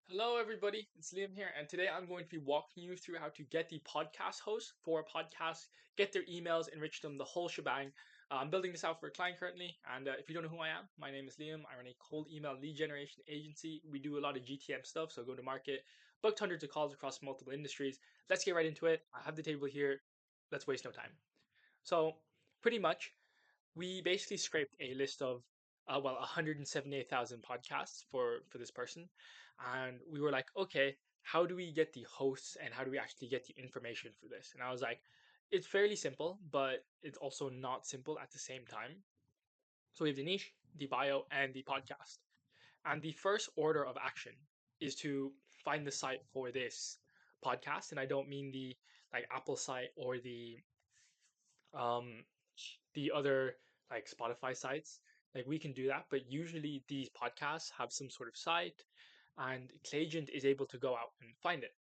Hello, everybody. It's Liam here, and today I'm going to be walking you through how to get the podcast host for a podcast, get their emails, enrich them, the whole shebang. I'm building this out for a client currently, and if you don't know who I am, my name is Liam. I run a cold email lead generation agency. We do a lot of GTM stuff, so go to market, booked hundreds of calls across multiple industries. Let's get right into it. I have the table here. Let's waste no time. So, pretty much, we basically scraped a list of 178,000 podcasts for this person, and we were like, okay, how do we get the hosts and how do we actually get the information for this? And I was like, it's fairly simple, but it's also not simple at the same time. So we have the niche, the bio, and the podcast. And the first order of action is to find the site for this podcast, and I don't mean the like Apple site or um the other like Spotify sites. Like we can do that, but usually these podcasts have some sort of site, and Clayagent is able to go out and find it.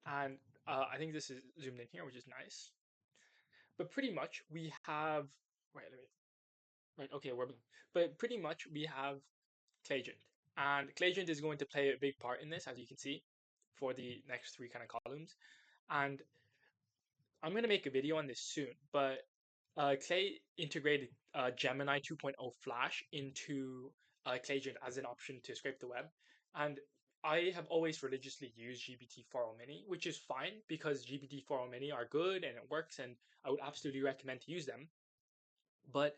And I think this is zoomed in here, which is nice. But pretty much we have right. Let me right. Okay, but pretty much we have Clayagent, and Clayagent is going to play a big part in this, as you can see, for the next three kind of columns. And I'm going to make a video on this soon, but Clay integrated Gemini 2.0 Flash into Clayagent as an option to scrape the web. And I have always religiously used GPT 4o Mini, which is fine because GPT 4o Mini are good and it works, and I would absolutely recommend to use them. But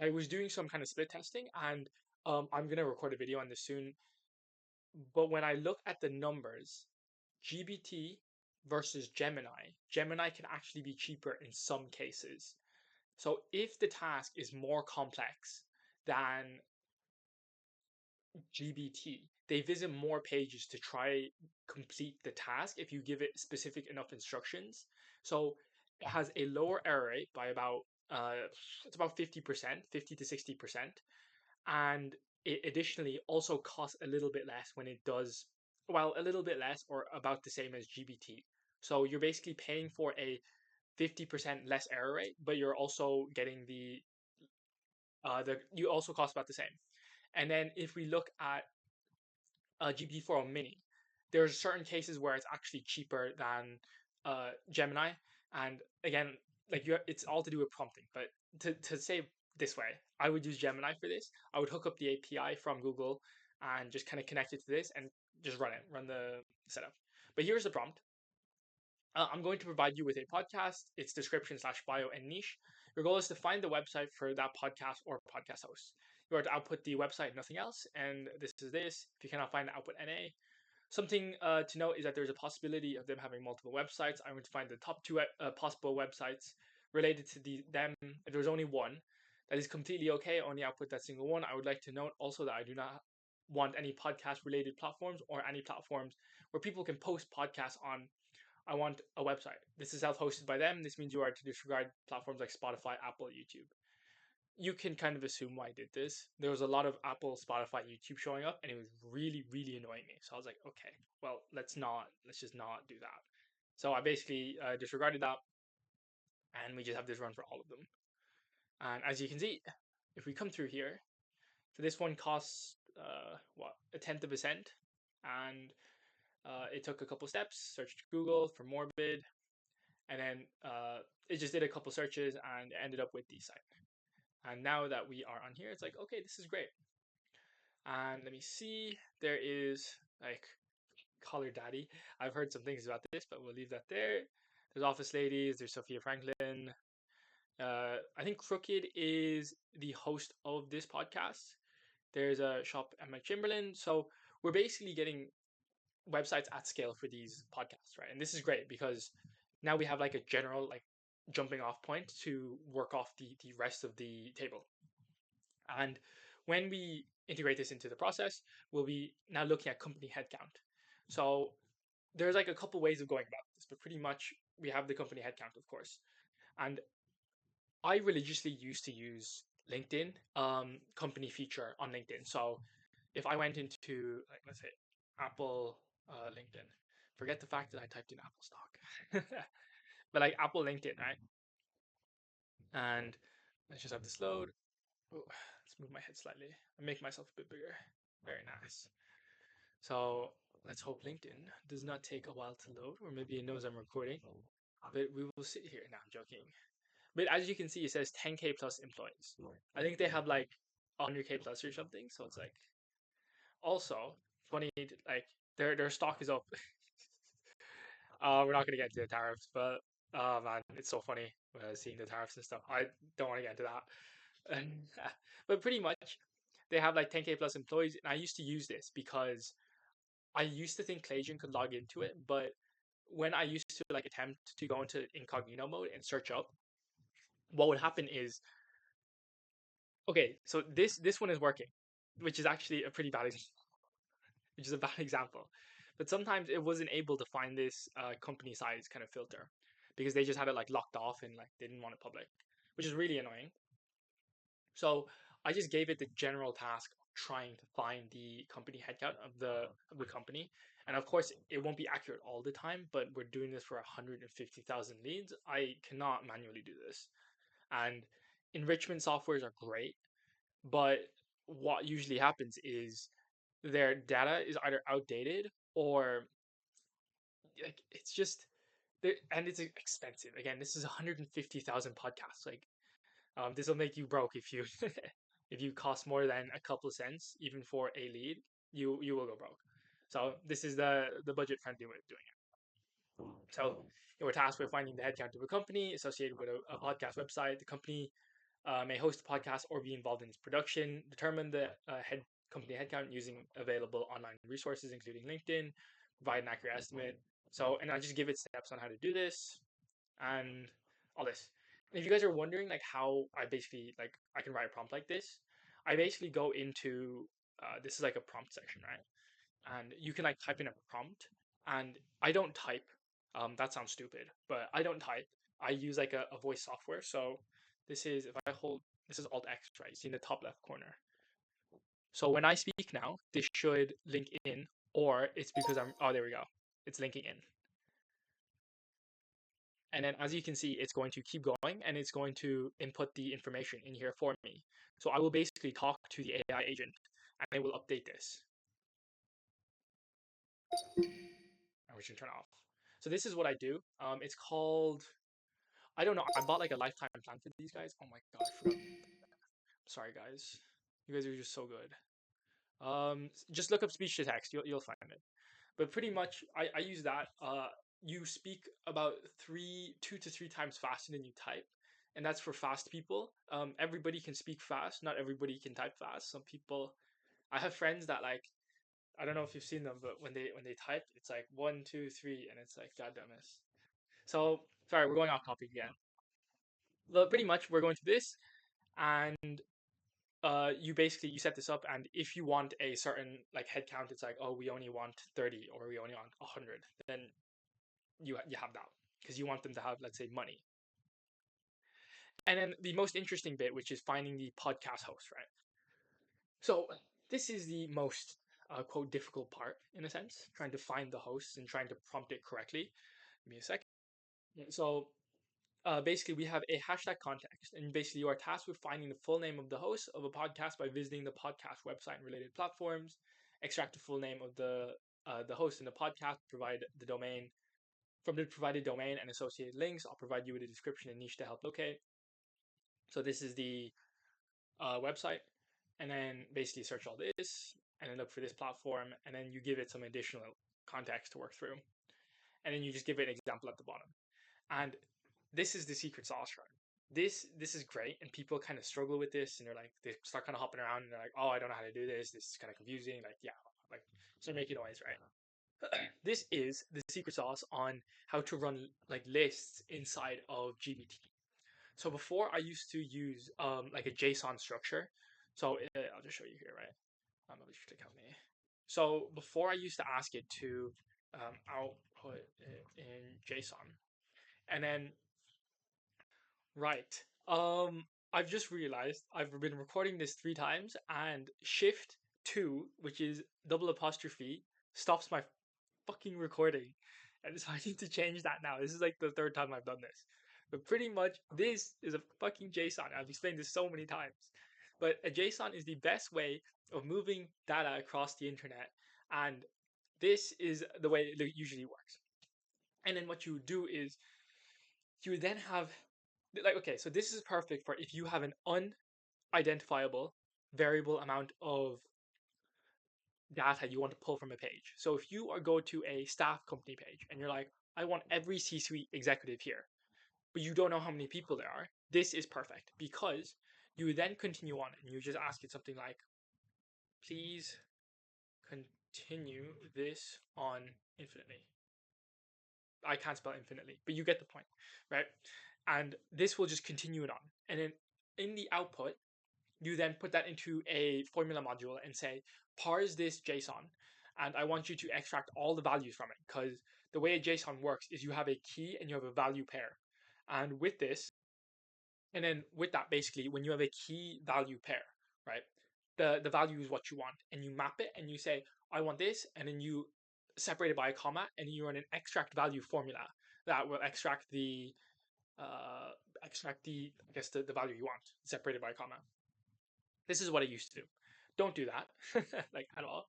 I was doing some kind of split testing, and I'm going to record a video on this soon. But when I look at the numbers, GPT versus Gemini, Gemini can actually be cheaper in some cases. So if the task is more complex than GBT, they visit more pages to try complete the task if you give it specific enough instructions. So it has a lower error rate by about it's about 50%, 50 to 60%. And it additionally also costs a little bit less when it does, well, a little bit less or about the same as GBT. So you're basically paying for a 50% less error rate, but you're also getting the you also cost about the same. And then if we look at GPT-4o Mini, there's certain cases where it's actually cheaper than Gemini. And again, like it's all to do with prompting. But to say this way, I would use Gemini for this. I would hook up the API from Google and just kind of connect it to this and just run the setup. But here's the prompt. I'm going to provide you with a podcast, its description slash bio and niche. Your goal is to find the website for that podcast or podcast host. You are to output the website, nothing else, and this is this. If you cannot find the output NA. Something to note is that there's a possibility of them having multiple websites. I'm going to find the top two possible websites related to them. If there's only one, that is completely okay. Only output that single one. I would like to note also that I do not want any podcast related platforms or any platforms where people can post podcasts on. I want a website. This is self-hosted by them. This means you are to disregard platforms like Spotify, Apple, YouTube. You can kind of assume why I did this. There was a lot of Apple, Spotify, YouTube showing up, and it was really, really annoying me. So I was like, okay, well, let's just not do that. So I basically disregarded that, and we just have this run for all of them. And as you can see, if we come through here, so this one costs a tenth of a cent, and it took a couple steps. Searched Google for Morbid, and then it just did a couple searches and ended up with the site. And now that we are on here, it's like, okay, this is great. And let me see, there is like Collar Daddy. I've heard some things about this, but we'll leave that there. There's Office Ladies, there's Sophia Franklin. I think Crooked is the host of this podcast. There's a shop Emma Chamberlain. So we're basically getting websites at scale for these podcasts, right? And this is great because now we have like a general like jumping off point to work off the rest of the table. And when we integrate this into the process, we'll be now looking at company headcount. So there's like a couple ways of going about this, but pretty much we have the company headcount, of course. And I religiously used to use LinkedIn company feature on LinkedIn. So if I went into like let's say Apple LinkedIn, forget the fact that I typed in Apple stock, but like Apple LinkedIn, right? And let's just have this load. Oh, let's move my head slightly and make myself a bit bigger. Very nice. So Let's hope LinkedIn does not take a while to load, or maybe it knows I'm recording. But we will sit here. Now I'm joking. But as you can see, it says 10K plus employees. I think they have like 100K plus or something. So it's like also funny. Like their stock is up. We're not gonna get into the tariffs, but man, it's so funny seeing the tariffs and stuff. I don't want to get into that. But pretty much, they have like 10K plus employees, and I used to use this because I used to think Clayton could log into it, but when I used to like attempt to go into incognito mode and search up, what would happen is, okay, so this one is working, which is actually a pretty bad which is a bad example. But sometimes it wasn't able to find this company size kind of filter because they just had it like locked off and like they didn't want it public, which is really annoying. So I just gave it the general task of trying to find the company headcount of the company. And of course, it won't be accurate all the time, but we're doing this for 150,000 leads. I cannot manually do this. And enrichment softwares are great, but what usually happens is their data is either outdated or like it's just there, and it's expensive. Again, this is 150,000 podcasts. Like this will make you broke if you if you cost more than a couple of cents, even for a lead, you will go broke. So this is the budget friendly way of doing it. So you were tasked with finding the headcount of a company associated with a podcast website. The company may host a podcast or be involved in its production. Determine the head company headcount using available online resources, including LinkedIn. Provide an accurate estimate. So, and I just give it steps on how to do this and all this. And if you guys are wondering like how I basically like I can write a prompt like this, I basically go into this is like a prompt section, right? And you can like type in a prompt, and I don't type. That sounds stupid, but I don't type. I use like a voice software. So this is if I hold this is Alt X, right? You see in the top left corner. So when I speak now, this should link in, or it's because I'm oh there we go. It's linking in. And then as you can see, it's going to keep going and it's going to input the information in here for me. So I will basically talk to the AI agent and it will update this. And we can turn it off. So this is what I do. It's called, I don't know. I bought like a lifetime plan for these guys. Oh my God, I forgot. Sorry guys. You guys are just so good. Just look up speech to text. You'll find it. But pretty much I use that. You speak about 2 to 3 times faster than you type, and that's for fast people. Everybody can speak fast. Not everybody can type fast. Some people, I have friends that like I don't know if you've seen them, but when they type, it's like 1, 2, 3, and it's like God damn this. So sorry, we're going off topic again. But pretty much we're going to this, and you basically you set this up, and if you want a certain like head count, it's like oh we only want 30 or we only want 100, then you have that because you want them to have let's say money. And then the most interesting bit, which is finding the podcast host, right? So this is the most quote difficult part in a sense, trying to find the hosts and trying to prompt it correctly. Give me a second. So basically we have a hashtag context, and basically you are tasked with finding the full name of the host of a podcast by visiting the podcast website and related platforms. Extract the full name of the host in the podcast, provide the domain from the provided domain and associated links. I'll provide you with a description and niche to help locate. So this is the website, and then basically search all this and then look for this platform, and then you give it some additional context to work through, and then you just give it an example at the bottom. And this is the secret sauce, right? This is great, and people kind of struggle with this, and they're like they start kind of hopping around, and they're like, oh, I don't know how to do this. This is kind of confusing. Like yeah, like start making noise, right? This is the secret sauce on how to run like lists inside of GBT. So before I used to use like a JSON structure. So I'll just show you here, right? I'll just click on me. So before I used to ask it to output it in JSON, and then right. I've just realized I've been recording this 3 times, and shift two, which is double apostrophe, stops my fucking recording. And so I need to change that now. This is like the third time I've done this. But pretty much this is a fucking JSON. I've explained this so many times. But a JSON is the best way of moving data across the internet. And this is the way it usually works. And then what you would do is you would then have, like, okay, so this is perfect for if you have an unidentifiable variable amount of data you want to pull from a page. So if you are go to a staff company page and you're like, I want every C-suite executive here, but you don't know how many people there are, this is perfect because you then continue on and you just ask it something like, please continue this on infinitely. I can't spell infinitely, but you get the point, right? And this will just continue it on. And then in the output, you then put that into a formula module and say, parse this JSON, and I want you to extract all the values from it, because the way a JSON works is you have a key and you have a value pair. And with this, and then with that, basically, when you have a key value pair, right, the value is what you want, and you map it and you say, I want this, and then you separate it by a comma, and you run an extract value formula that will extract the I guess the value you want separated by a comma. This is what I used to do. Don't do that, like at all.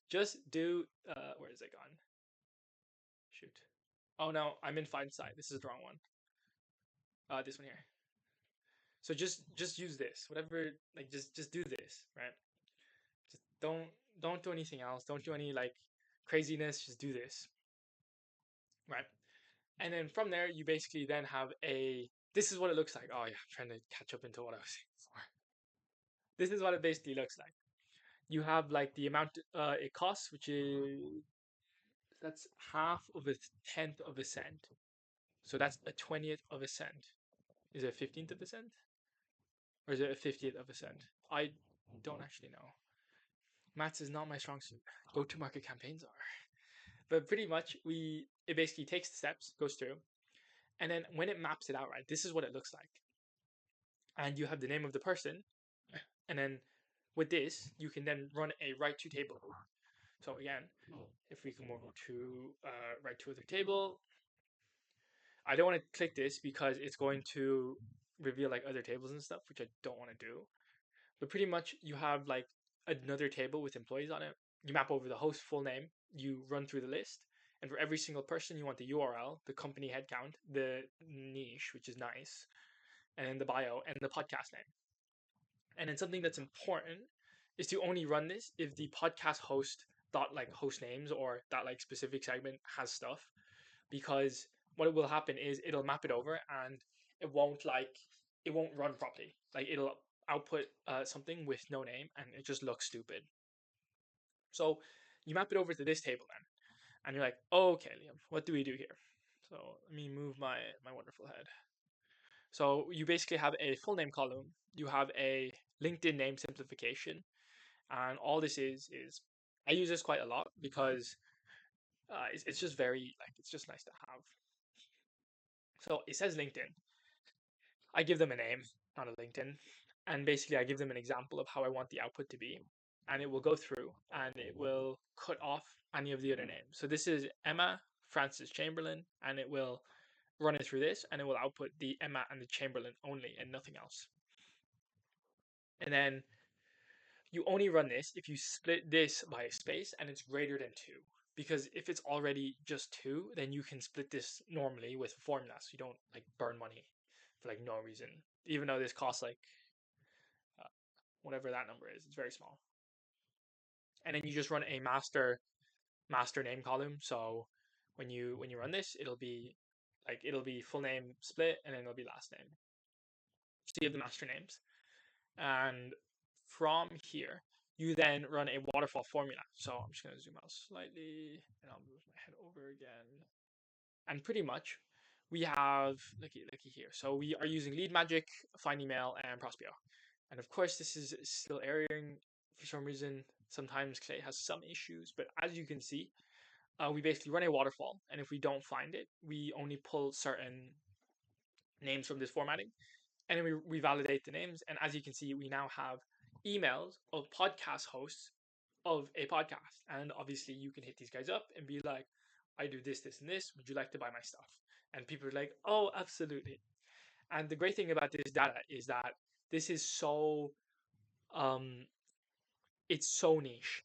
Just do. Where is it gone? Shoot. Oh no, I'm in Find Site. This is the wrong one. This one here. So just use this. Whatever. Like just do this, right? Just don't do anything else. Don't do any like craziness. Just do this, right? And then from there, you basically then have a. This is what it looks like. Oh yeah, I'm trying to catch up into what I was saying before. This is what it basically looks like. You have like the amount it costs, which is that's half of a tenth of a cent. So that's a 20th of a cent. Is it a 15th of a cent? Or is it a 50th of a cent? I don't actually know. Maths is not my strong suit. Go to market campaigns are. But pretty much it basically takes the steps, goes through, and then when it maps it out, right, this is what it looks like. And you have the name of the person, and then with this, you can then run a write to table. So again, if we can move to write to other table, I don't want to click this because it's going to reveal like other tables and stuff, which I don't want to do. But pretty much you have like another table with employees on it. You map over the host full name, you run through the list, and for every single person you want the URL, the company headcount, the niche, which is nice, and then the bio and the podcast name. And then something that's important is to only run this if the podcast host dot like host names or that like specific segment has stuff, because what will happen is it'll map it over and it won't run properly. Like it'll output something with no name and it just looks stupid. So you map it over to this table then, and you're like, oh, okay, Liam, what do we do here? So let me move my wonderful head. So you basically have a full name column. You have a LinkedIn name simplification, and all this is I use this quite a lot because it's just very like it's just nice to have. So it says LinkedIn. I give them a name, not a LinkedIn, and basically I give them an example of how I want the output to be, and it will go through and it will cut off any of the other names. So this is Emma Francis Chamberlain, and it will run it through this, and it will output the Emma and the Chamberlain only and nothing else. And then you only run this if you split this by a space and it's greater than 2. Because if it's already just 2, then you can split this normally with a formula, so you don't like burn money for like no reason. Even though this costs like whatever that number is, it's very small. And then you just run a master name column. So when you run this, it'll be full name split, and then it'll be last name. So you have the master names, and from here you then run a waterfall formula. So I'm just gonna zoom out slightly, and I'll move my head over again. And pretty much we have looky here. So we are using Lead Magic, Find Email, and Prospeo. And of course, this is still erroring for some reason. Sometimes Clay has some issues, but as you can see, we basically run a waterfall, and if we don't find it, we only pull certain names from this formatting, and then we validate the names. And as you can see, we now have emails of podcast hosts of a podcast. And obviously, you can hit these guys up and be like, I do this, this, and this. Would you like to buy my stuff? And people are like, oh, absolutely. And the great thing about this data is that this is so it's so niche.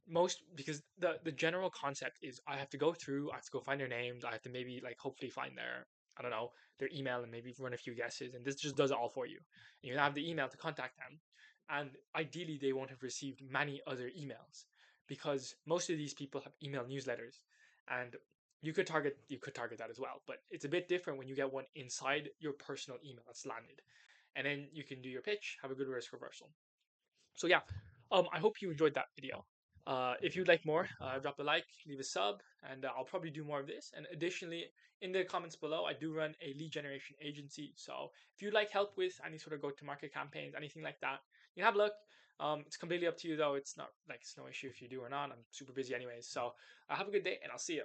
most, because the general concept is I have to go through, I have to go find their names, I have to maybe like hopefully find their, I don't know, their email and maybe run a few guesses, and this just does it all for you. And you have the email to contact them, and ideally they won't have received many other emails because most of these people have email newsletters, and you could target that as well, but it's a bit different when you get one inside your personal email that's landed, and then you can do your pitch, have a good risk reversal. So yeah, I hope you enjoyed that video. If you'd like more, drop a like, leave a sub, and I'll probably do more of this. And additionally, in the comments below, I do run a lead generation agency. So if you'd like help with any sort of go-to-market campaigns, anything like that, you can have a look. It's completely up to you though. It's not like it's no issue if you do or not. I'm super busy anyways. So have a good day, and I'll see you.